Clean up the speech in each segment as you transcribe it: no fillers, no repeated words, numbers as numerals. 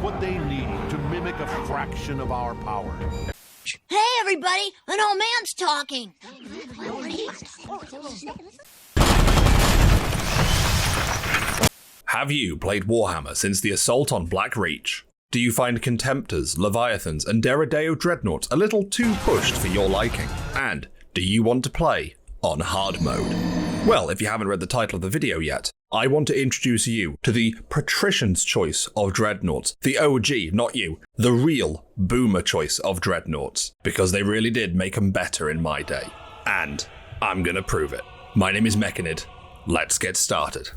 what they need to mimic a fraction of our power. Hey, everybody! An old man's talking! Have you played Warhammer since the assault on Black Reach? Do you find Contemptors, Leviathans, and Deredeo Dreadnoughts a little too pushed for your liking? And do you want to play on hard mode? Well, if you haven't read the title of the video yet, I want to introduce you to the patrician's choice of Dreadnoughts. The OG, not you, the real boomer choice of Dreadnoughts. Because they really did make them better in my day. And I'm gonna prove it. My name is Mechanid. Let's get started.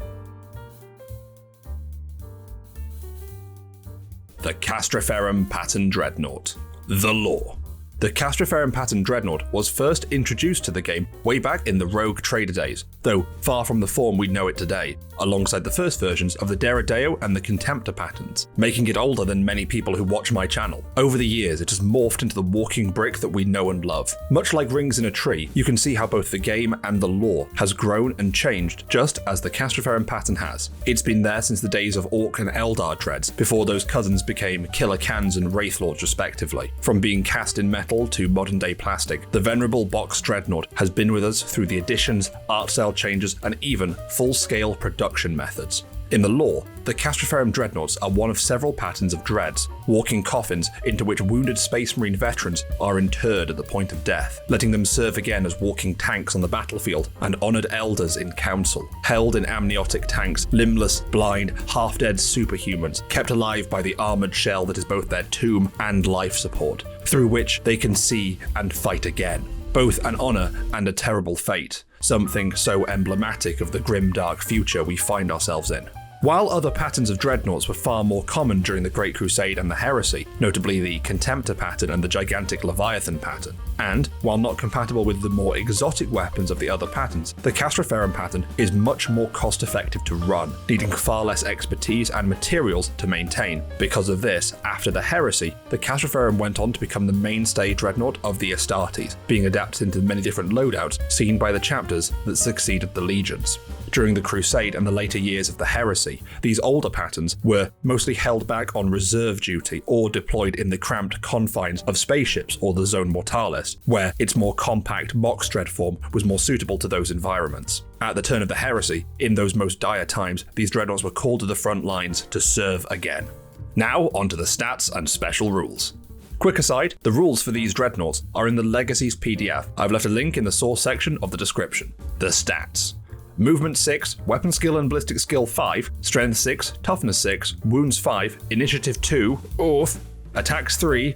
The Castraferrum Dreadnought. The lore. The Castraferrum Dreadnought was first introduced to the game way back in the Rogue Trader days, though far from the form we know it today, alongside the first versions of the Deredeo and the Contemptor patterns, making it older than many people who watch my channel. Over the years, it has morphed into the walking brick that we know and love. Much like rings in a tree, you can see how both the game and the lore has grown and changed just as the Castraferrum pattern has. It's been there since the days of Orc and Eldar dreads, before those cousins became Killer Cans and Wraith Lords respectively. From being cast in metal to modern day plastic, the venerable box Dreadnought has been with us through the additions, art style changes, and even full-scale production methods. In the lore, the Castraferrum Dreadnoughts are one of several patterns of dreads, walking coffins into which wounded Space Marine veterans are interred at the point of death, letting them serve again as walking tanks on the battlefield and honoured elders in council, held in amniotic tanks, limbless, blind, half-dead superhumans, kept alive by the armoured shell that is both their tomb and life support, through which they can see and fight again. Both an honour and a terrible fate, something so emblematic of the grim dark future we find ourselves in. While other patterns of dreadnoughts were far more common during the Great Crusade and the Heresy, notably the Contemptor pattern and the gigantic Leviathan pattern, and while not compatible with the more exotic weapons of the other patterns, the Castraferrum pattern is much more cost effective to run, needing far less expertise and materials to maintain. Because of this, after the Heresy, the Castraferrum went on to become the mainstay dreadnought of the Astartes, being adapted into many different loadouts seen by the chapters that succeeded the legions. During the Crusade and the later years of the Heresy, these older patterns were mostly held back on reserve duty or deployed in the cramped confines of spaceships or the Zone Mortalis, where its more compact box dread form was more suitable to those environments. At the turn of the Heresy, in those most dire times, these dreadnoughts were called to the front lines to serve again. Now onto the stats and special rules. Quick aside, the rules for these dreadnoughts are in the Legacies PDF. I've left a link in the source section of the description. The stats. Movement 6, Weapon Skill and Ballistic Skill 5, Strength 6, Toughness 6, Wounds 5, Initiative 2, oof, Attacks 3,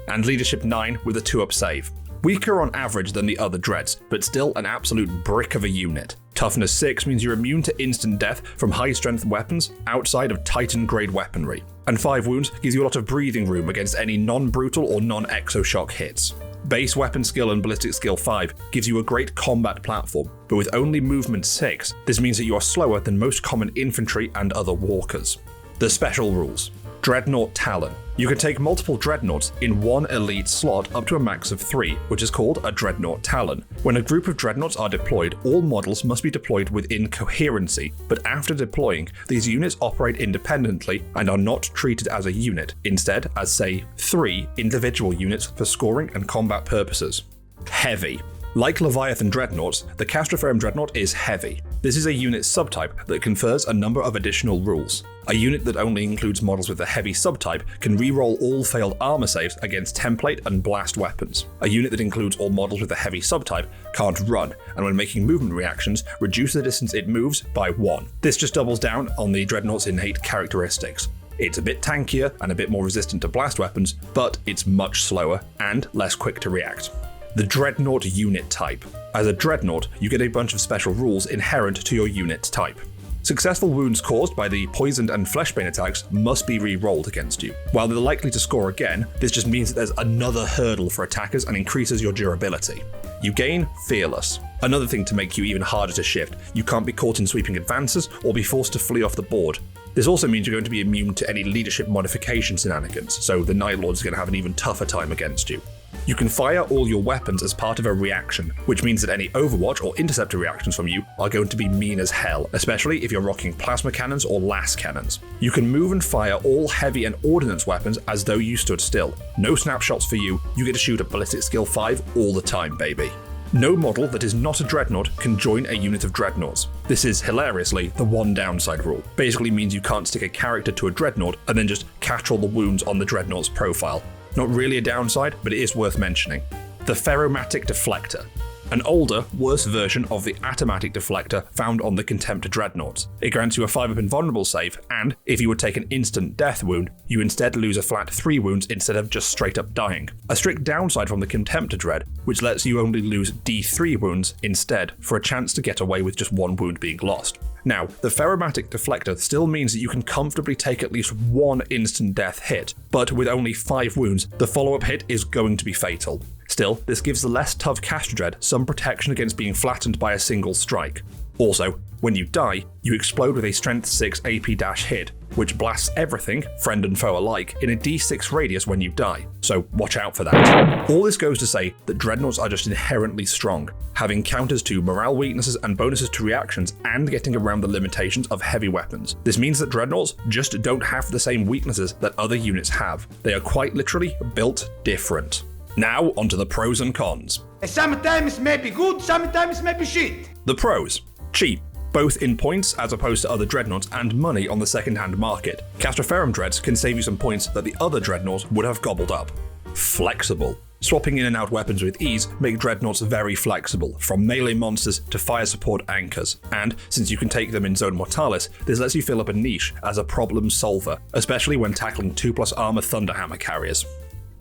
and Leadership 9 with a 2-up save. Weaker on average than the other dreads, but still an absolute brick of a unit. Toughness 6 means you're immune to instant death from high-strength weapons outside of Titan-grade weaponry. And 5 wounds gives you a lot of breathing room against any non-brutal or non-exoshock hits. Base Weapon Skill and Ballistic Skill 5 gives you a great combat platform, but with only Movement 6, this means that you are slower than most common infantry and other walkers. The special rules. Dreadnought Talon. You can take multiple dreadnoughts in one elite slot up to a max of 3, which is called a Dreadnought Talon. When a group of dreadnoughts are deployed, all models must be deployed within coherency, but after deploying, these units operate independently and are not treated as a unit, instead as, say, 3 individual units for scoring and combat purposes. Heavy. Like Leviathan Dreadnoughts, the Castraferrum Dreadnought is heavy. This is a unit subtype that confers a number of additional rules. A unit that only includes models with a heavy subtype can reroll all failed armor saves against template and blast weapons. A unit that includes all models with a heavy subtype can't run, and when making movement reactions, reduce the distance it moves by 1. This just doubles down on the Dreadnought's innate characteristics. It's a bit tankier and a bit more resistant to blast weapons, but it's much slower and less quick to react. The Dreadnought unit type. As a Dreadnought, you get a bunch of special rules inherent to your unit type. Successful wounds caused by the poisoned and fleshbane attacks must be re-rolled against you. While they're likely to score again, this just means that there's another hurdle for attackers and increases your durability. You gain Fearless. Another thing to make you even harder to shift, you can't be caught in sweeping advances or be forced to flee off the board. This also means you're going to be immune to any leadership modification shenanigans, so the Night Lord's going to have an even tougher time against you. You can fire all your weapons as part of a reaction, which means that any Overwatch or Interceptor reactions from you are going to be mean as hell, especially if you're rocking plasma cannons or las cannons. You can move and fire all heavy and ordnance weapons as though you stood still. No snapshots for you, you get to shoot a ballistic skill 5 all the time, baby. No model that is not a Dreadnought can join a unit of Dreadnoughts. This is, hilariously, the one downside rule. Basically means you can't stick a character to a Dreadnought and then just catch all the wounds on the Dreadnought's profile. Not really a downside, but it is worth mentioning. The Ferromatic Deflector. An older, worse version of the Atomatic Deflector found on the Contempt Dreadnoughts. It grants you a 5-up invulnerable save, and if you would take an instant death wound, you instead lose a flat 3 wounds instead of just straight up dying. A strict downside from the Contempt Dread, which lets you only lose D3 wounds instead for a chance to get away with just 1 wound being lost. Now, the Ferromatic Deflector still means that you can comfortably take at least 1 instant death hit, but with only 5 wounds, the follow-up hit is going to be fatal. Still, this gives the less tough Castor Dread some protection against being flattened by a single strike. Also, when you die, you explode with a Strength 6 AP- hit, which blasts everything, friend and foe alike, in a D6 radius when you die, so watch out for that. All this goes to say that Dreadnoughts are just inherently strong, having counters to morale weaknesses and bonuses to reactions and getting around the limitations of heavy weapons. This means that Dreadnoughts just don't have the same weaknesses that other units have. They are quite literally built different. Now onto the pros and cons. Sometimes may be good, sometimes may be shit. The pros. Cheap. Both in points as opposed to other Dreadnoughts and money on the second-hand market. Castraferrum Dreads can save you some points that the other Dreadnoughts would have gobbled up. Flexible. Swapping in and out weapons with ease make Dreadnoughts very flexible, from melee monsters to fire support anchors, and since you can take them in Zone Mortalis, this lets you fill up a niche as a problem solver, especially when tackling 2+ armor Thunderhammer carriers.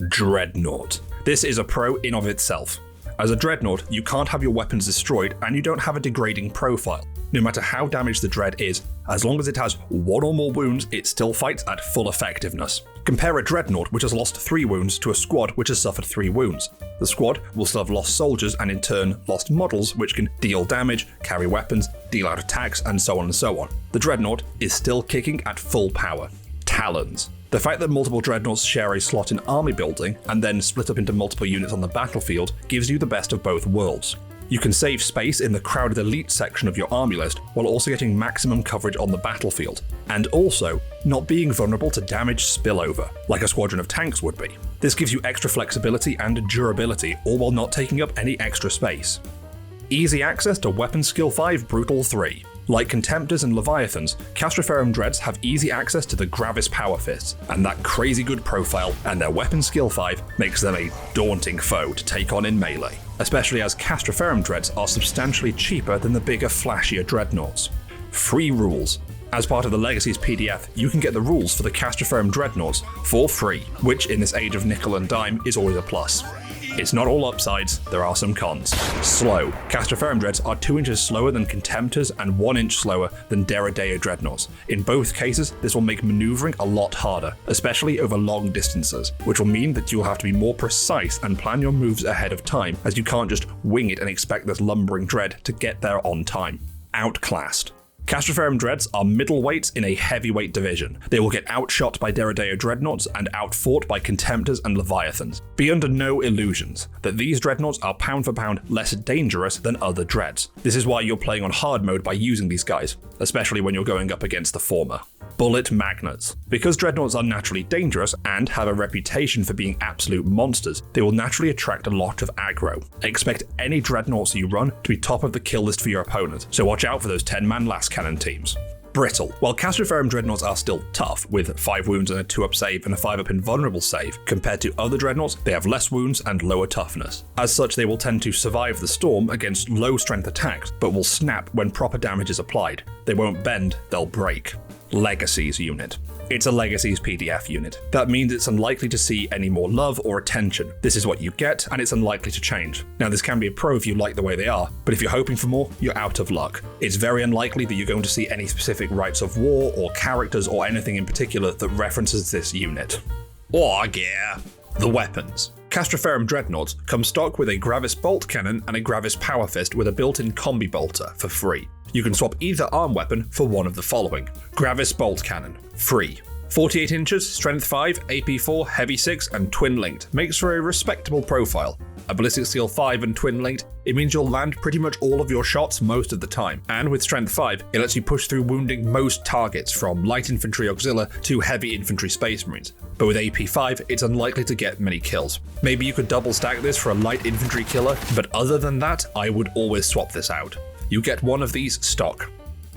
Dreadnought. This is a pro in of itself. As a Dreadnought, you can't have your weapons destroyed and you don't have a degrading profile. No matter how damaged the Dread is, as long as it has 1 or more wounds, it still fights at full effectiveness. Compare a Dreadnought which has lost 3 wounds to a squad which has suffered 3 wounds. The squad will still have lost soldiers and in turn lost models which can deal damage, carry weapons, deal out attacks, and so on and so on. The Dreadnought is still kicking at full power. Talons. The fact that multiple Dreadnoughts share a slot in army building and then split up into multiple units on the battlefield gives you the best of both worlds. You can save space in the crowded elite section of your army list while also getting maximum coverage on the battlefield, and also not being vulnerable to damage spillover, like a squadron of tanks would be. This gives you extra flexibility and durability, all while not taking up any extra space. Easy access to Weapon Skill 5 Brutal 3. Like Contemptors and Leviathans, Castraferrum Dreads have easy access to the Gravis Power Fists, and that crazy good profile and their Weapon Skill 5 makes them a daunting foe to take on in melee, especially as Castraferrum Dreads are substantially cheaper than the bigger, flashier Dreadnoughts. Free rules. As part of the Legacies PDF, you can get the rules for the Castraferrum Dreadnoughts for free, which in this age of nickel and dime is always a plus. It's not all upsides, there are some cons. Slow. Castraferrum Dreads are 2 inches slower than Contemptors and 1 inch slower than Deradea Dreadnoughts. In both cases, this will make maneuvering a lot harder, especially over long distances, which will mean that you'll have to be more precise and plan your moves ahead of time, as you can't just wing it and expect this lumbering Dread to get there on time. Outclassed. Castraferrum Dreads are middleweights in a heavyweight division. They will get outshot by Deradea Dreadnoughts and outfought by Contemptors and Leviathans. Be under no illusions that these Dreadnoughts are pound for pound less dangerous than other Dreads. This is why you're playing on hard mode by using these guys, especially when you're going up against the former. Bullet Magnets. Because Dreadnoughts are naturally dangerous and have a reputation for being absolute monsters, they will naturally attract a lot of aggro. Expect any Dreadnoughts you run to be top of the kill list for your opponent, so watch out for those 10-man last cannon teams. Brittle. While Castraferrum Dreadnoughts are still tough, with 5 wounds and a 2-up save and a 5-up invulnerable save, compared to other Dreadnoughts, they have less wounds and lower toughness. As such, they will tend to survive the storm against low strength attacks, but will snap when proper damage is applied. They won't bend, they'll break. Legacies unit. It's a Legacies PDF unit. That means it's unlikely to see any more love or attention. This is what you get, and it's unlikely to change. Now, this can be a pro if you like the way they are, but if you're hoping for more, you're out of luck. It's very unlikely that you're going to see any specific rites of war or characters or anything in particular that references this unit. Wargear. The weapons. Castraferrum Dreadnoughts come stock with a Gravis Bolt Cannon and a Gravis Power Fist with a built-in Combi Bolter for free. You can swap either arm weapon for one of the following. Gravis Bolt Cannon, free. 48 inches, strength 5, AP 4, heavy 6, and twin linked. Makes for a respectable profile. A ballistic skill 5 and twin linked, it means you'll land pretty much all of your shots most of the time. And with strength 5, it lets you push through wounding most targets, from light infantry auxiliar to heavy infantry space marines. But with AP 5, it's unlikely to get many kills. Maybe you could double stack this for a light infantry killer, but other than that, I would always swap this out. You get one of these stock.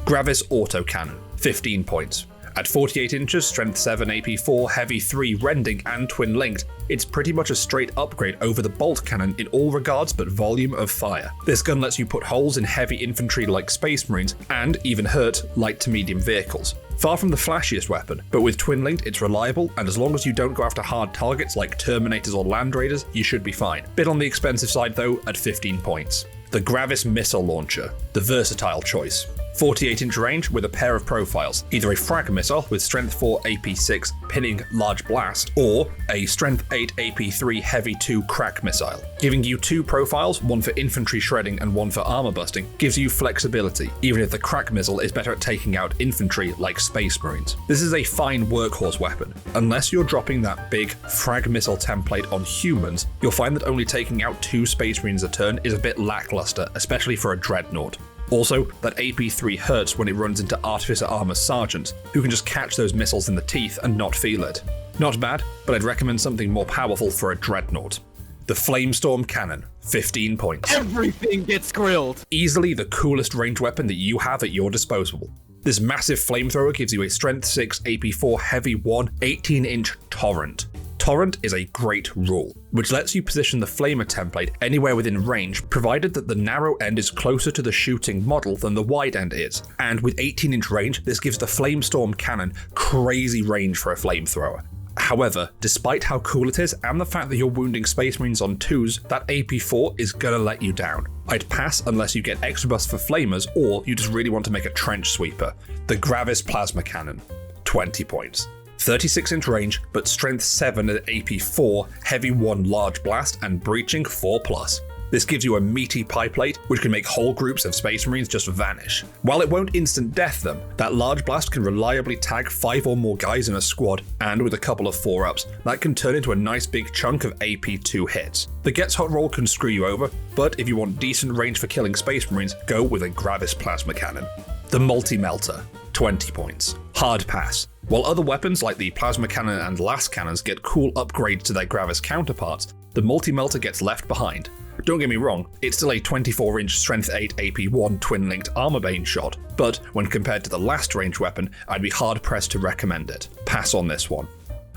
Gravis Auto Cannon, 15 points. At 48 inches, strength 7, AP 4, heavy 3, rending, and twin linked, it's pretty much a straight upgrade over the bolt cannon in all regards but volume of fire. This gun lets you put holes in heavy infantry like space marines, and even hurt light to medium vehicles. Far from the flashiest weapon, but with twin linked it's reliable, and as long as you don't go after hard targets like Terminators or Land Raiders, you should be fine. Bit on the expensive side though, at 15 points. The Gravis Missile Launcher, the versatile choice. 48-inch range with a pair of profiles, either a frag missile with strength 4 AP 6 pinning large blast, or a strength 8 AP 3 heavy 2 crack missile. Giving you two profiles, one for infantry shredding and one for armor busting, gives you flexibility, even if the crack missile is better at taking out infantry like space marines. This is a fine workhorse weapon. Unless you're dropping that big frag missile template on humans, you'll find that only taking out 2 space marines a turn is a bit lackluster, especially for a dreadnought. Also, that AP3 hurts when it runs into Artificer Armor Sergeants, who can just catch those missiles in the teeth and not feel it. Not bad, but I'd recommend something more powerful for a dreadnought. The Flamestorm Cannon, 15 points. Everything gets grilled! Easily the coolest ranged weapon that you have at your disposal. This massive flamethrower gives you a strength 6, AP 4, heavy 1, 18-inch torrent. Torrent is a great rule, which lets you position the flamer template anywhere within range, provided that the narrow end is closer to the shooting model than the wide end is. And with 18-inch range, this gives the Flamestorm Cannon crazy range for a flamethrower. However, despite how cool it is and the fact that you're wounding Space Marines on 2s, that AP4 is gonna let you down. I'd pass unless you get extra buffs for flamers or you just really want to make a trench sweeper. The Gravis Plasma Cannon, 20 points. 36-inch range, but strength 7 at AP 4, heavy 1 large blast, and breaching 4+. This gives you a meaty pie plate, which can make whole groups of Space Marines just vanish. While it won't instant death them, that large blast can reliably tag 5 or more guys in a squad, and with a couple of 4-ups, that can turn into a nice big chunk of AP 2 hits. The Gets Hot roll can screw you over, but if you want decent range for killing Space Marines, go with a Gravis Plasma Cannon. The Multi-Melter, 20 points. Hard pass. While other weapons like the Plasma Cannon and Las Cannons get cool upgrades to their Gravis counterparts, the Multi-Melter gets left behind. Don't get me wrong, it's still a 24-inch strength 8 AP1 twin-linked armorbane shot, but when compared to the last range weapon, I'd be hard-pressed to recommend it. Pass on this one.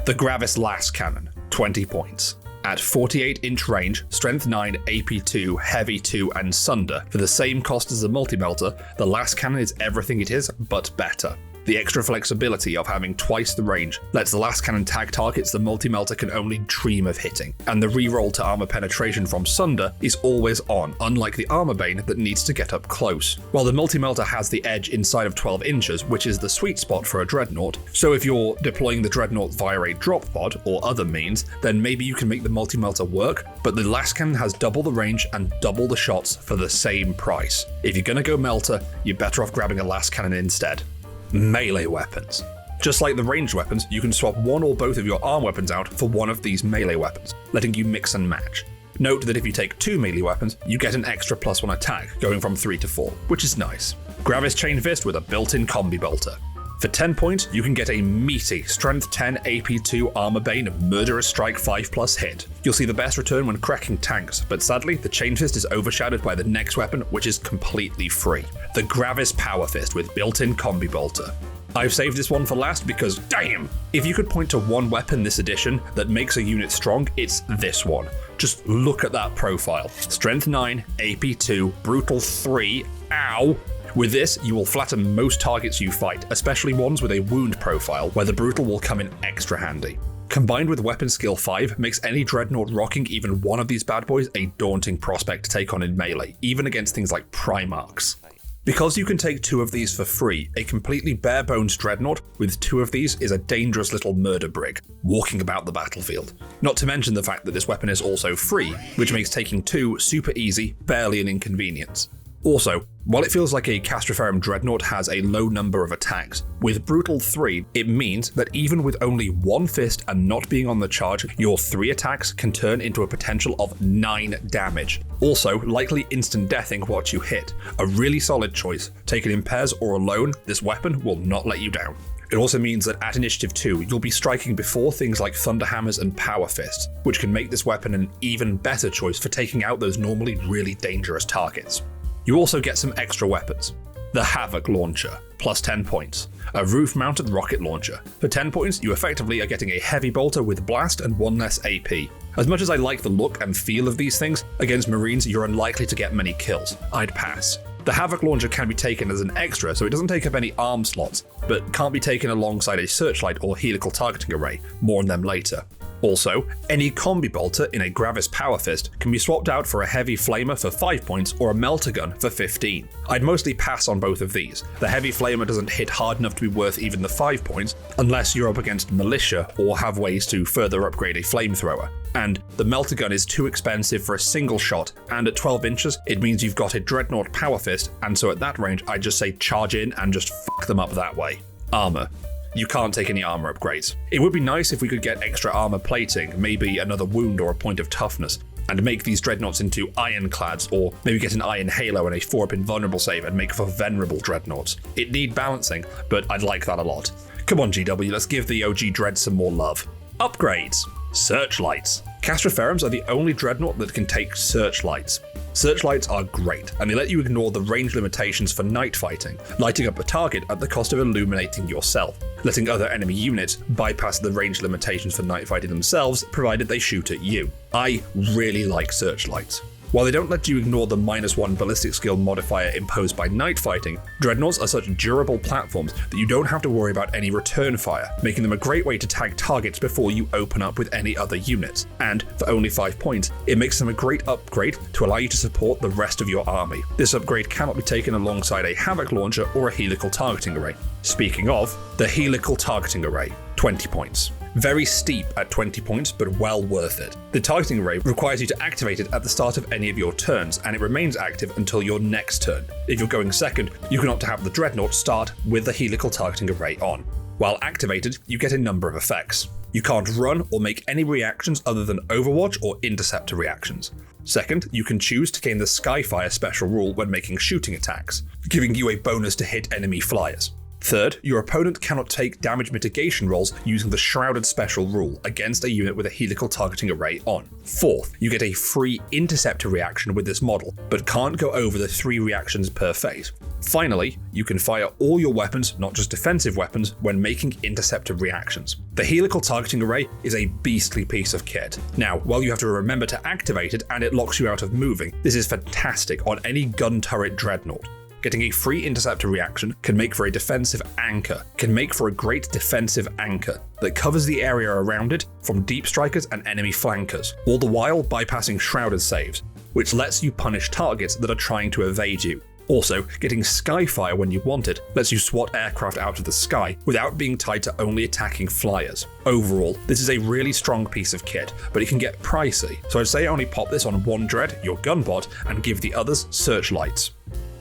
The Gravis Las Cannon, 20 points. At 48-inch range, strength 9, AP 2, heavy 2, and sunder, for the same cost as the Multi-Melter, the Las Cannon is everything it is, but better. The extra flexibility of having twice the range lets the Las Cannon tag targets the Multi-Melter can only dream of hitting, and the reroll to armor penetration from Sunder is always on, unlike the Armorbane that needs to get up close. While the Multi-Melter has the edge inside of 12 inches, which is the sweet spot for a Dreadnought, so if you're deploying the Dreadnought via a drop pod or other means, then maybe you can make the Multi-Melter work, but the Las Cannon has double the range and double the shots for the same price. If you're gonna go Melter, you're better off grabbing a Las Cannon instead. Melee weapons. Just like the ranged weapons, you can swap one or both of your arm weapons out for one of these melee weapons, letting you mix and match. Note that if you take 2 melee weapons, you get an extra +1 attack, going from 3 to 4, which is nice. Gravis Chain Fist with a built-in combi bolter. For 10 points, you can get a meaty Strength 10 AP2 Armorbane Murderous Strike 5+ hit. You'll see the best return when cracking tanks, but sadly, the Chain Fist is overshadowed by the next weapon, which is completely free. The Gravis Power Fist with built-in combi bolter. I've saved this one for last because, damn! If you could point to one weapon this edition that makes a unit strong, it's this one. Just look at that profile. Strength 9, AP 2, Brutal 3, ow! With this, you will flatten most targets you fight, especially ones with a wound profile, where the Brutal will come in extra handy. Combined with Weapon Skill 5 makes any Dreadnought rocking even one of these bad boys a daunting prospect to take on in melee, even against things like Primarchs. Because you can take 2 of these for free, a completely bare-bones Dreadnought with 2 of these is a dangerous little murder brig, walking about the battlefield. Not to mention the fact that this weapon is also free, which makes taking 2 super easy, barely an inconvenience. Also, while it feels like a Castraferrum Dreadnought has a low number of attacks, with Brutal 3, it means that even with only one fist and not being on the charge, your 3 attacks can turn into a potential of 9 damage. Also, likely instant deathing what you hit. A really solid choice. Taken in pairs or alone, this weapon will not let you down. It also means that at Initiative 2, you'll be striking before things like Thunderhammers and Power Fists, which can make this weapon an even better choice for taking out those normally really dangerous targets. You also get some extra weapons. The Havoc Launcher, plus 10 points. A roof-mounted rocket launcher. For 10 points, you effectively are getting a heavy bolter with blast and 1 less AP. As much as I like the look and feel of these things, against Marines you're unlikely to get many kills. I'd pass. The Havoc Launcher can be taken as an extra, so it doesn't take up any arm slots, but can't be taken alongside a searchlight or helical targeting array. More on them later. Also, any combi bolter in a Gravis Power Fist can be swapped out for a heavy flamer for 5 points or a melter gun for 15. I'd mostly pass on both of these. The heavy flamer doesn't hit hard enough to be worth even the 5 points, unless you're up against militia or have ways to further upgrade a flamethrower. And the melter gun is too expensive for a single shot, and at 12 inches it means you've got a Dreadnought Power Fist, and so at that range I'd just say charge in and just fuck them up that way. Armor. You can't take any armor upgrades. It would be nice if we could get extra armor plating, maybe another wound or a point of toughness, and make these dreadnoughts into ironclads, or maybe get an iron halo and a 4-up invulnerable save and make for venerable dreadnoughts. It need balancing, but I'd like that a lot. Come on GW, let's give the OG Dread some more love. Upgrades. Searchlights. Castraferrums are the only dreadnought that can take searchlights. Searchlights are great, and they let you ignore the range limitations for night fighting, lighting up a target at the cost of illuminating yourself, letting other enemy units bypass the range limitations for night fighting themselves, provided they shoot at you. I really like searchlights. While they don't let you ignore the -1 ballistic skill modifier imposed by night fighting, dreadnoughts are such durable platforms that you don't have to worry about any return fire, making them a great way to tag targets before you open up with any other units. And for only 5 points, it makes them a great upgrade to allow you to support the rest of your army. This upgrade cannot be taken alongside a Havoc Launcher or a helical targeting array. Speaking of, the helical targeting array, 20 points. Very steep at 20 points, but well worth it. The targeting array requires you to activate it at the start of any of your turns, and it remains active until your next turn. If you're going second, you can opt to have the Dreadnought start with the helical targeting array on. While activated, you get a number of effects. You can't run or make any reactions other than Overwatch or Interceptor reactions. Second, you can choose to gain the Skyfire special rule when making shooting attacks, giving you a bonus to hit enemy flyers. Third, your opponent cannot take damage mitigation rolls using the Shrouded special rule against a unit with a helical targeting array on. Fourth, you get a free Interceptor reaction with this model, but can't go over the 3 reactions per phase. Finally, you can fire all your weapons, not just defensive weapons, when making Interceptor reactions. The helical targeting array is a beastly piece of kit. Now, while you have to remember to activate it and it locks you out of moving, this is fantastic on any gun turret dreadnought. Getting a free Interceptor reaction can make for a defensive anchor, that covers the area around it from deep strikers and enemy flankers, all the while bypassing Shrouded saves, which lets you punish targets that are trying to evade you. Also, getting Skyfire when you want it lets you swat aircraft out of the sky without being tied to only attacking flyers. Overall, this is a really strong piece of kit, but it can get pricey, so I'd say only pop this on one dread, your gunbot, and give the others searchlights.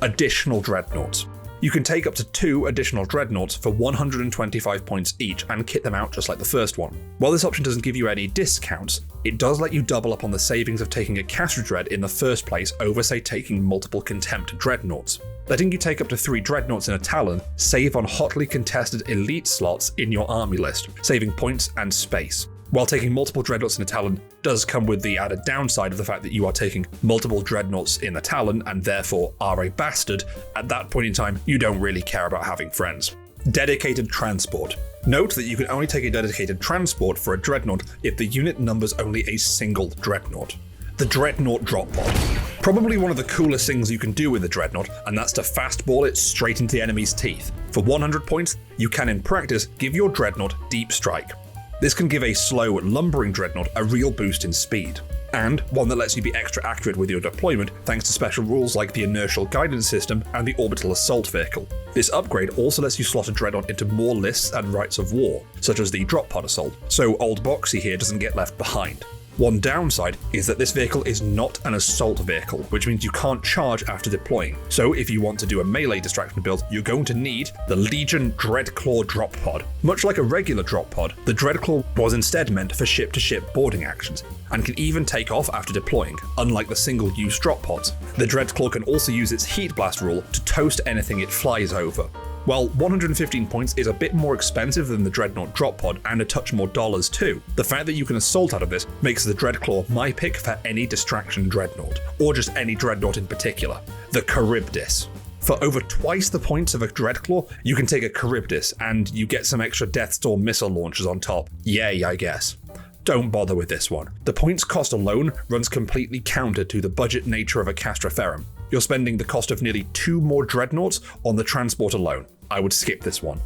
Additional dreadnoughts. You can take up to 2 additional dreadnoughts for 125 points each and kit them out just like the first one. While this option doesn't give you any discounts, it does let you double up on the savings of taking a Castra Dread in the first place over, say, taking multiple Contempt dreadnoughts. Letting you take up to 3 dreadnoughts in a Talon save on hotly contested elite slots in your army list, saving points and space. While taking multiple dreadnoughts in a Talon does come with the added downside of the fact that you are taking multiple dreadnoughts in a Talon and therefore are a bastard, at that point in time you don't really care about having friends. Dedicated transport. Note that you can only take a dedicated transport for a dreadnought if the unit numbers only a single dreadnought. The Dreadnought Drop Pod. Probably one of the coolest things you can do with the Dreadnought, and that's to fastball it straight into the enemy's teeth. For 100 points, you can in practice give your Dreadnought Deep Strike. This can give a slow, lumbering dreadnought a real boost in speed, and one that lets you be extra accurate with your deployment thanks to special rules like the inertial guidance system and the orbital assault vehicle. This upgrade also lets you slot a dreadnought into more lists and rites of war, such as the drop pod assault, so old Boxy here doesn't get left behind. One downside is that this vehicle is not an assault vehicle, which means you can't charge after deploying. So if you want to do a melee distraction build, you're going to need the Legion Dreadclaw drop pod. Much like a regular drop pod, the Dreadclaw was instead meant for ship-to-ship boarding actions, and can even take off after deploying, unlike the single-use drop pods. The Dreadclaw can also use its Heat Blast rule to toast anything it flies over. While 115 points is a bit more expensive than the Dreadnought drop pod and a touch more dollars too, the fact that you can assault out of this makes the Dreadclaw my pick for any distraction Dreadnought, or just any Dreadnought in particular, the Charybdis. For over twice the points of a Dreadclaw, you can take a Charybdis and you get some extra Death Storm missile launchers on top. Yay, I guess. Don't bother with this one. The points cost alone runs completely counter to the budget nature of a Castraferrum. You're spending the cost of nearly 2 more Dreadnoughts on the transport alone. I would skip this one.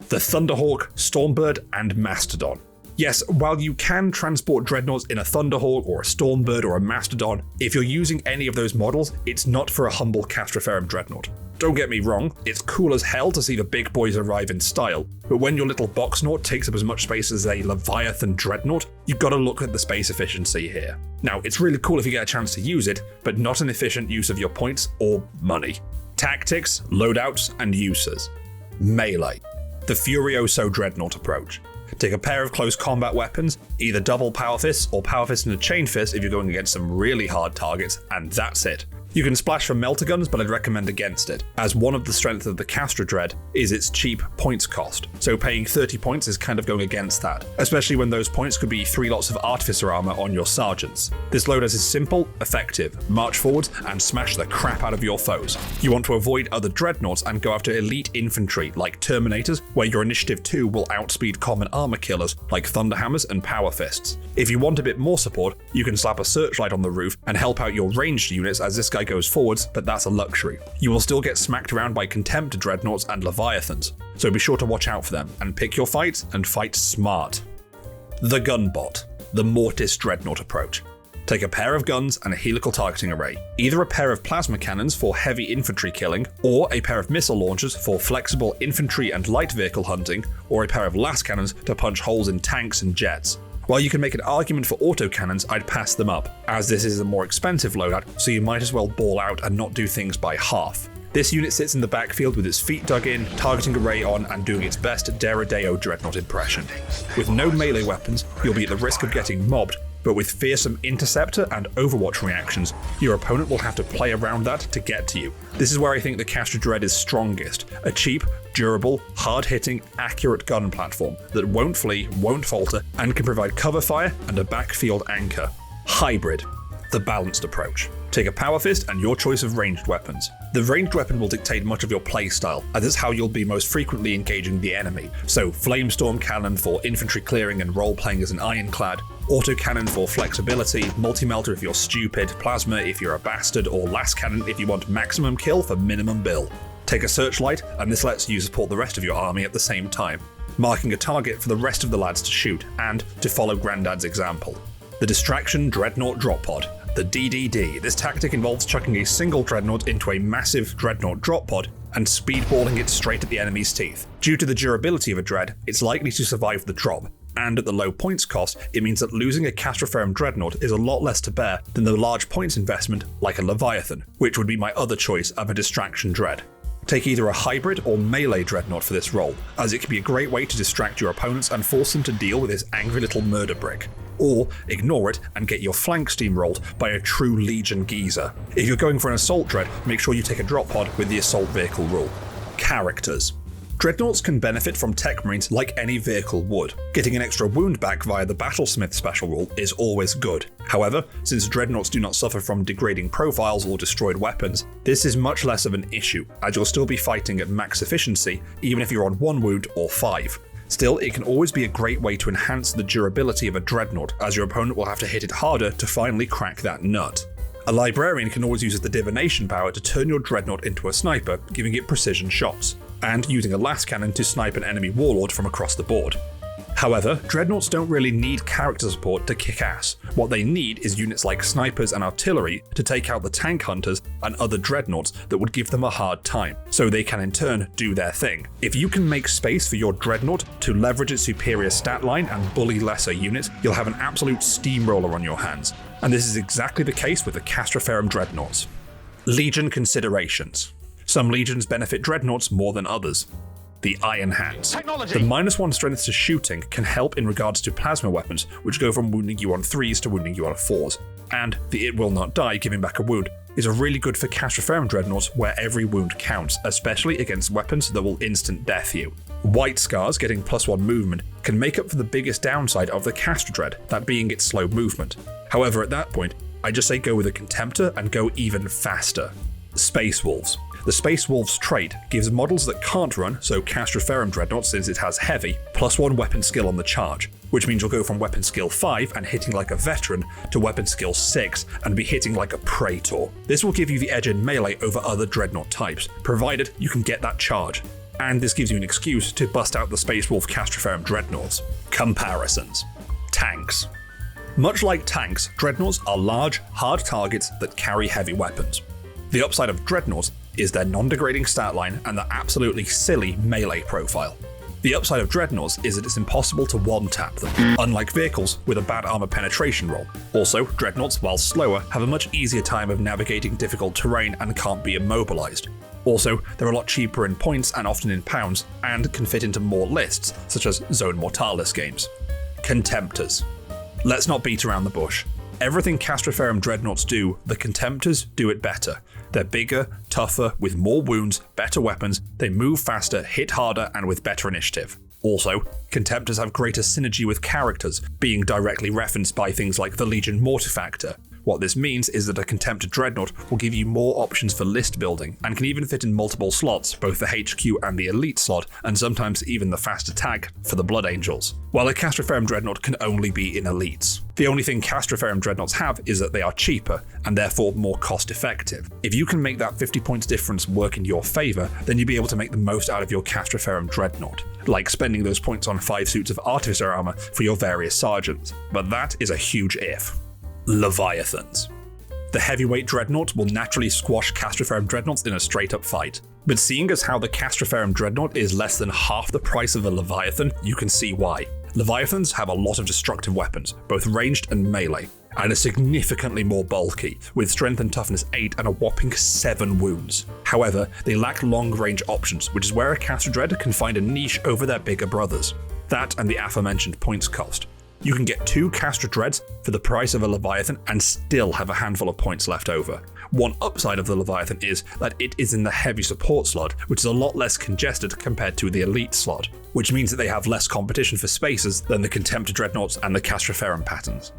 The Thunderhawk, Stormbird, and Mastodon. Yes, while you can transport Dreadnoughts in a Thunderhawk or a Stormbird or a Mastodon, if you're using any of those models, it's not for a humble Castraferrum Dreadnought. Don't get me wrong, it's cool as hell to see the big boys arrive in style, but when your little Boxnaut takes up as much space as a Leviathan Dreadnought, you've got to look at the space efficiency here. Now, it's really cool if you get a chance to use it, but not an efficient use of your points or money. Tactics, loadouts, and uses. Melee. The Furioso Dreadnought approach. Take a pair of close combat weapons, either double Power Fists or Power Fist and a Chain Fist if you're going against some really hard targets, and that's it. You can splash for melter guns, but I'd recommend against it, as one of the strengths of the Castra Dread is its cheap points cost, so paying 30 points is kind of going against that, especially when those points could be 3 lots of Artificer armor on your sergeants. This loadout is simple, effective, march forwards and smash the crap out of your foes. You want to avoid other Dreadnoughts and go after elite infantry like Terminators, where your initiative 2 will outspeed common armor killers like Thunderhammers and Power Fists. If you want a bit more support, you can slap a searchlight on the roof and help out your ranged units as this guy goes forwards, but that's a luxury. You will still get smacked around by Contempt Dreadnoughts and Leviathans, so be sure to watch out for them, and pick your fights and fight smart. The Gunbot, the Mortis Dreadnought approach. Take a pair of guns and a helical targeting array, either a pair of plasma cannons for heavy infantry killing, or a pair of missile launchers for flexible infantry and light vehicle hunting, or a pair of las cannons to punch holes in tanks and jets. While you can make an argument for autocannons, I'd pass them up, as this is a more expensive loadout, so you might as well ball out and not do things by half. This unit sits in the backfield with its feet dug in, targeting array on, and doing its best Deredeo Dreadnought impression. With no melee weapons, you'll be at the risk of getting mobbed, but with fearsome interceptor and overwatch reactions, your opponent will have to play around that to get to you. This is where I think the Castra Dread is strongest, a cheap, durable, hard-hitting, accurate gun platform that won't flee, won't falter, and can provide cover fire and a backfield anchor. Hybrid, the balanced approach. Take a Power Fist and your choice of ranged weapons. The ranged weapon will dictate much of your playstyle, as it's how you'll be most frequently engaging the enemy. So Flamestorm Cannon for infantry clearing and role-playing as an Ironclad, Autocannon for flexibility, Multi-Melter if you're stupid, Plasma if you're a bastard, or Las Cannon if you want maximum kill for minimum bill. Take a Searchlight, and this lets you support the rest of your army at the same time, marking a target for the rest of the lads to shoot, and to follow Grandad's example. The Distraction Dreadnought Drop Pod. The DDD. This tactic involves chucking a single Dreadnought into a massive Dreadnought drop pod and speedballing it straight at the enemy's teeth. Due to the durability of a Dread, it's likely to survive the drop, and at the low points cost, it means that losing a Castraferrum Dreadnought is a lot less to bear than the large points investment like a Leviathan, which would be my other choice of a Distraction Dread. Take either a hybrid or melee Dreadnought for this role, as it can be a great way to distract your opponents and force them to deal with this angry little murder brick. Or ignore it and get your flank steamrolled by a true Legion geezer. If you're going for an assault dread, make sure you take a drop pod with the assault vehicle rule. Characters. Dreadnoughts can benefit from tech marines like any vehicle would. Getting an extra wound back via the Battlesmith special rule is always good. However, since Dreadnoughts do not suffer from degrading profiles or destroyed weapons, this is much less of an issue, as you'll still be fighting at max efficiency even if you're on 1 wound or 5. Still, it can always be a great way to enhance the durability of a Dreadnought, as your opponent will have to hit it harder to finally crack that nut. A Librarian can always use the Divination power to turn your Dreadnought into a sniper, giving it precision shots, and using a las cannon to snipe an enemy warlord from across the board. However, Dreadnoughts don't really need character support to kick ass. What they need is units like snipers and artillery to take out the tank hunters and other Dreadnoughts that would give them a hard time, so they can in turn do their thing. If you can make space for your Dreadnought to leverage its superior stat line and bully lesser units, you'll have an absolute steamroller on your hands. And this is exactly the case with the Castraferrum Dreadnoughts. Legion considerations. Some legions benefit Dreadnoughts more than others. The Iron Hands. The -1 strength to shooting can help in regards to plasma weapons, which go from wounding you on 3s to wounding you on 4s. And the It Will Not Die, giving back a wound, is really good for Castraferrum Dreadnoughts where every wound counts, especially against weapons that will instant death you. White Scars, getting +1 movement, can make up for the biggest downside of the Castra Dread, that being its slow movement. However, at that point, I just say go with a Contemptor and go even faster. Space Wolves. The Space Wolves trait gives models that can't run, so Castraferrum Dreadnought, since it has heavy, +1 weapon skill on the charge, which means you'll go from weapon skill 5 and hitting like a veteran to weapon skill 6 and be hitting like a Praetor. This will give you the edge in melee over other Dreadnought types, provided you can get that charge. And this gives you an excuse to bust out the Space Wolf Castraferrum Dreadnoughts. Comparisons. Tanks. Much like tanks, Dreadnoughts are large, hard targets that carry heavy weapons. The upside of Dreadnoughts is their non-degrading stat line and their absolutely silly melee profile. The upside of Dreadnoughts is that it's impossible to one-tap them, unlike vehicles with a bad armor penetration roll. Also, Dreadnoughts, while slower, have a much easier time of navigating difficult terrain and can't be immobilized. Also, they're a lot cheaper in points and often in pounds, and can fit into more lists, such as Zone Mortalis games. Contemptors. Let's not beat around the bush. Everything Castraferrum Dreadnoughts do, the Contemptors do it better. They're bigger, tougher, with more wounds, better weapons, they move faster, hit harder, and with better initiative. Also, Contemptors have greater synergy with characters, being directly referenced by things like the Legion Mortifactor. What this means is that a Contemptor Dreadnought will give you more options for list building, and can even fit in multiple slots, both the HQ and the Elite slot, and sometimes even the faster tag for the Blood Angels, while a Castraferrum Dreadnought can only be in Elites. The only thing Castraferrum Dreadnoughts have is that they are cheaper, and therefore more cost effective. If you can make that 50 points difference work in your favour, then you'll be able to make the most out of your Castraferrum Dreadnought, like spending those points on 5 suits of Artificer armour for your various sergeants. But that is a huge if. Leviathans. The heavyweight Dreadnought will naturally squash Castraferrum Dreadnoughts in a straight-up fight. But seeing as how the Castraferrum Dreadnought is less than half the price of a Leviathan, you can see why. Leviathans have a lot of destructive weapons, both ranged and melee, and are significantly more bulky, with strength and toughness 8 and a whopping 7 wounds. However, they lack long-range options, which is where a Castra Dread can find a niche over their bigger brothers. That and the aforementioned points cost. You can get 2 Castra Dreads for the price of a Leviathan and still have a handful of points left over. One upside of the Leviathan is that it is in the heavy support slot, which is a lot less congested compared to the Elite slot, which means that they have less competition for spaces than the Contemptor Dreadnoughts and the Castraferrum patterns.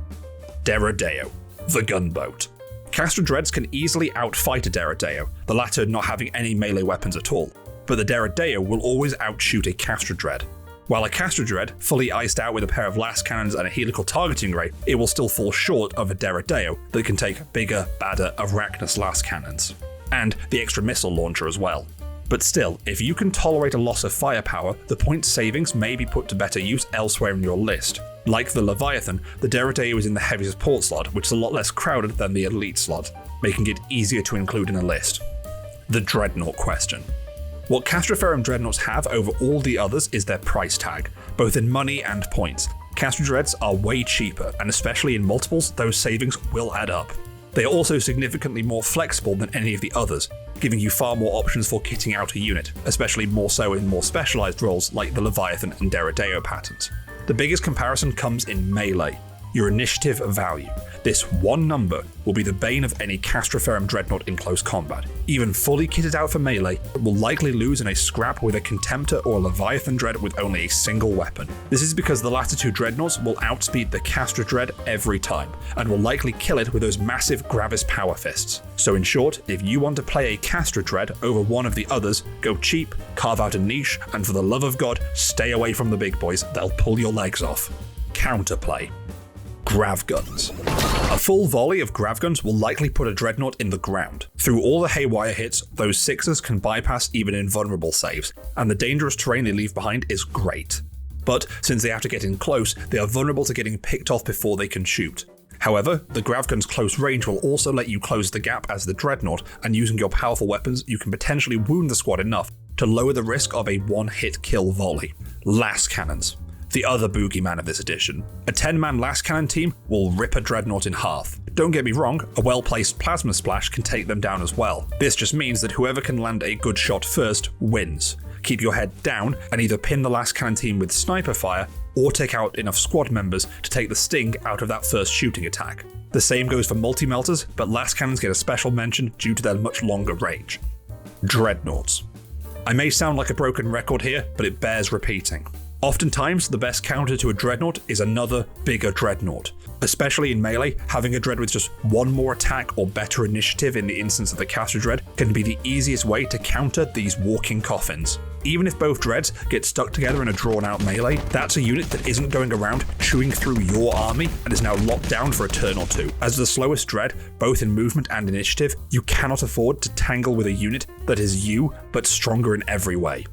Deradeo, the gunboat. Castra Dreads can easily outfight a Deradeo, the latter not having any melee weapons at all, but the Deradeo will always outshoot a Castra Dread. While a Castra Dread, fully iced out with a pair of last cannons and a helical targeting ray, it will still fall short of a Deradeo that can take bigger, badder Arachnus last cannons. And the extra missile launcher as well. But still, if you can tolerate a loss of firepower, the point savings may be put to better use elsewhere in your list. Like the Leviathan, the Deradeo is in the heavy support slot, which is a lot less crowded than the Elite slot, making it easier to include in a list. The Dreadnought question. What Castraferrum Dreadnoughts have over all the others is their price tag, both in money and points. Castra Dreads are way cheaper, and especially in multiples, those savings will add up. They are also significantly more flexible than any of the others, giving you far more options for kitting out a unit, especially more so in more specialised roles like the Leviathan and Deradeo patterns. The biggest comparison comes in melee, your initiative value. This one number will be the bane of any Castraferrum Dreadnought in close combat. Even fully kitted out for melee, it will likely lose in a scrap with a Contemptor or Leviathan Dread with only a single weapon. This is because the latter 2 Dreadnoughts will outspeed the Castra Dread every time, and will likely kill it with those massive Gravis power fists. So in short, if you want to play a Castra Dread over one of the others, go cheap, carve out a niche, and for the love of God, stay away from the big boys, they'll pull your legs off. Counterplay. Grav Guns. A full volley of Grav Guns will likely put a Dreadnought in the ground. Through all the haywire hits, those 6s can bypass even invulnerable saves, and the dangerous terrain they leave behind is great. but since they have to get in close, they are vulnerable to getting picked off before they can shoot. However, the Gravgun's close range will also let you close the gap as the Dreadnought, and using your powerful weapons, you can potentially wound the squad enough to lower the risk of a one-hit kill volley. Las Cannons. The other boogeyman of this edition. A 10-man Las Cannon team will rip a Dreadnought in half. Don't get me wrong, a well-placed plasma splash can take them down as well. This just means that whoever can land a good shot first wins. Keep your head down and either pin the Las Cannon team with sniper fire or take out enough squad members to take the sting out of that first shooting attack. The same goes for multi-melters, but Las Cannons get a special mention due to their much longer range. Dreadnoughts. I may sound like a broken record here, but it bears repeating. Oftentimes, the best counter to a Dreadnought is another, bigger Dreadnought. Especially in melee, having a Dread with just one more attack or better initiative in the instance of the Caster Dread can be the easiest way to counter these walking coffins. Even if both Dreads get stuck together in a drawn-out melee, that's a unit that isn't going around chewing through your army and is now locked down for a turn or two. As the slowest Dread, both in movement and initiative, you cannot afford to tangle with a unit that is you, but stronger in every way.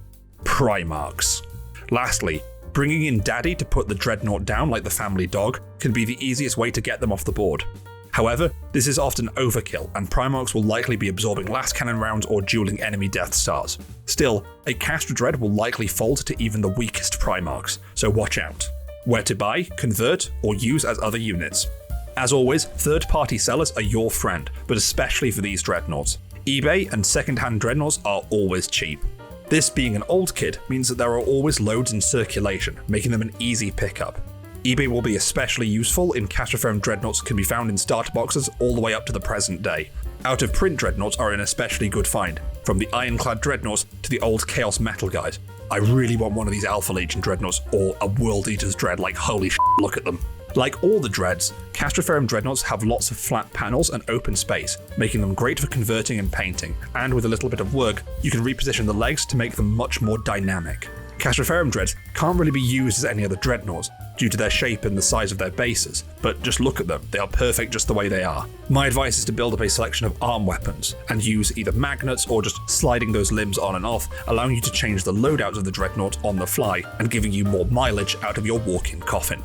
Primarchs. Lastly, bringing in Daddy to put the Dreadnought down like the family dog can be the easiest way to get them off the board. However, this is often overkill, and Primarchs will likely be absorbing last cannon rounds or dueling enemy Death Stars. Still, a Castor Dread will likely fold to even the weakest Primarchs, so watch out. Where to buy, convert, or use as other units. As always, third-party sellers are your friend, but especially for these Dreadnoughts. eBay and second-hand Dreadnoughts are always cheap. This being an old kit means that there are always loads in circulation, making them an easy pickup. eBay will be especially useful in Castraferrum Dreadnoughts can be found in starter boxes all the way up to the present day. Out-of-print Dreadnoughts are an especially good find, from the Ironclad Dreadnoughts to the old Chaos Metal guys. I really want one of these Alpha Legion Dreadnoughts or a World Eater's Dread, like holy shit, look at them. Like all the Dreads, Castraferrum Dreadnoughts have lots of flat panels and open space, making them great for converting and painting, and with a little bit of work, you can reposition the legs to make them much more dynamic. Castraferrum Dreads can't really be used as any other Dreadnoughts, due to their shape and the size of their bases, but just look at them, they are perfect just the way they are. My advice is to build up a selection of arm weapons, and use either magnets or just sliding those limbs on and off, allowing you to change the loadouts of the Dreadnought on the fly, and giving you more mileage out of your walk-in coffin.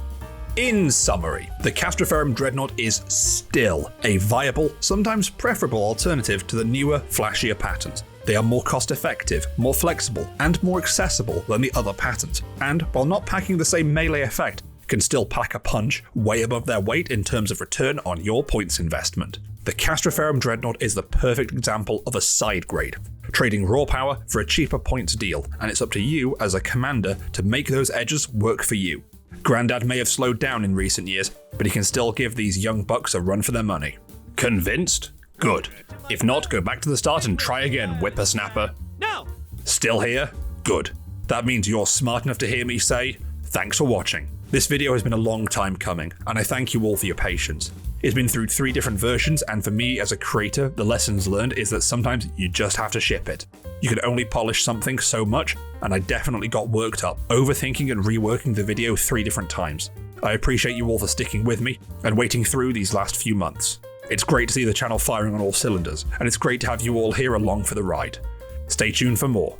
In summary, the Castraferrum Dreadnought is still a viable, sometimes preferable alternative to the newer, flashier patterns. They are more cost-effective, more flexible, and more accessible than the other patterns, and while not packing the same melee effect, can still pack a punch way above their weight in terms of return on your points investment. The Castraferrum Dreadnought is the perfect example of a side grade, trading raw power for a cheaper points deal, and it's up to you as a commander to make those edges work for you. Grandad may have slowed down in recent years, but he can still give these young bucks a run for their money. Convinced? Good. If not, go back to the start and try again, whippersnapper. No! Still here? Good. That means you're smart enough to hear me say, thanks for watching. This video has been a long time coming, and I thank you all for your patience. It's been through 3 different versions, and for me as a creator, the lessons learned is that sometimes you just have to ship it. You can only polish something so much, and I definitely got worked up, overthinking and reworking the video 3 different times. I appreciate you all for sticking with me, and waiting through these last few months. It's great to see the channel firing on all cylinders, and it's great to have you all here along for the ride. Stay tuned for more.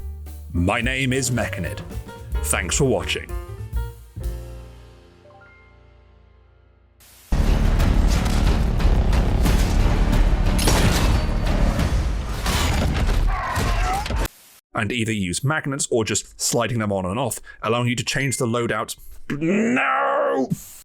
My name is Mechanid. Thanks for watching. And either use magnets or just sliding them on and off, allowing you to change the loadouts. No!